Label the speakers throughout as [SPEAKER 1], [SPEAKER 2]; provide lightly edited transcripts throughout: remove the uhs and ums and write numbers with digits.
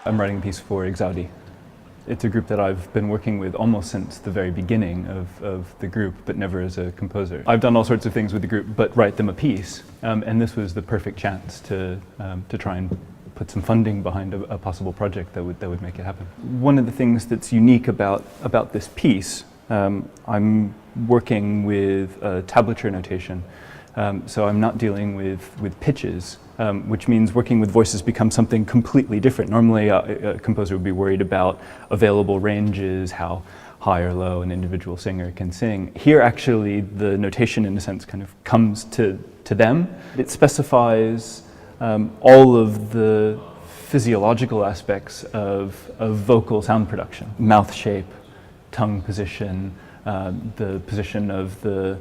[SPEAKER 1] I'm writing a piece for EXAUDI. It's a group that I've been working with almost since the very beginning of the group, but never as a composer. I've done all sorts of things with the group, but write them a piece, and this was the perfect chance to try and put some funding behind a possible project that would make it happen. One of the things that's unique about this piece, I'm working with tablature notation, so I'm not dealing with pitches. Which means working with voices becomes something completely different. Normally a composer would be worried about available ranges, how high or low an individual singer can sing. Here actually the notation in a sense kind of comes to them. It specifies all of the physiological aspects of vocal sound production. Mouth shape, tongue position, the position of the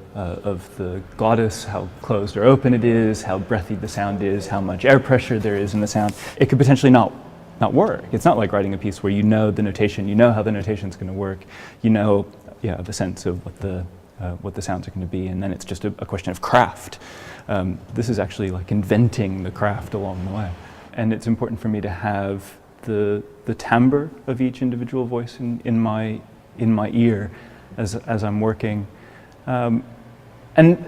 [SPEAKER 1] glottis, how closed or open it is, how breathy the sound is, how much air pressure there is in the sound. It could potentially not work. It's not like writing a piece where you know the notation, you know how the notation's going to work, you know, the sense of what the sounds are going to be, and then it's just a question of craft. This is actually like inventing the craft along the way. And it's important for me to have the timbre of each individual voice in my ear as I'm working. And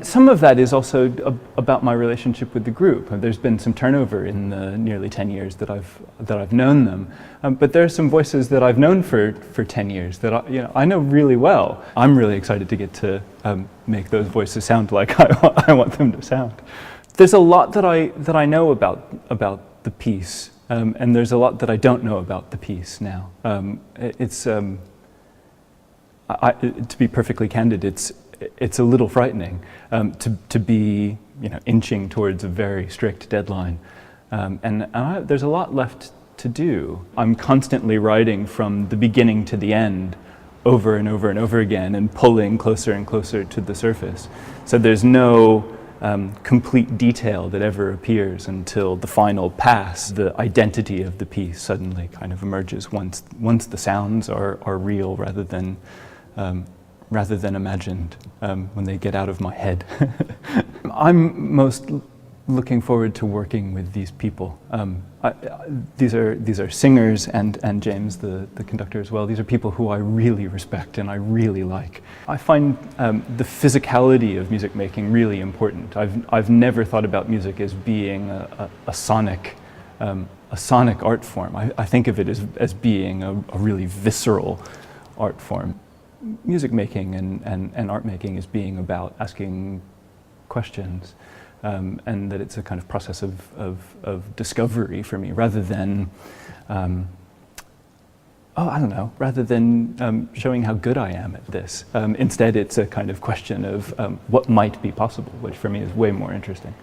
[SPEAKER 1] some of that is also about my relationship with the group. There's been some turnover in the nearly 10 years that I've known them. But there are some voices that I've known for 10 years that I know really well. I'm really excited to get to make those voices sound like I want them to sound. There's a lot that I know about the piece, and there's a lot that I don't know about the piece now. To be perfectly candid, it's a little frightening to be inching towards a very strict deadline, and there's a lot left to do. I'm constantly writing from the beginning to the end, over and over and over again, and pulling closer and closer to the surface. So there's no complete detail that ever appears until the final pass. The identity of the piece suddenly kind of emerges once the sounds are real rather than imagined, when they get out of my head. I'm most looking forward to working with these people. These are singers and James, the conductor as well. These are people who I really respect and I really like. I find the physicality of music making really important. I've never thought about music as being a sonic art form. I think of it as being a really visceral art form. Music making and art making is being about asking questions, and that it's a kind of process of discovery for me, rather than rather than showing how good I am at this. Instead, it's a kind of question of what might be possible, which for me is way more interesting.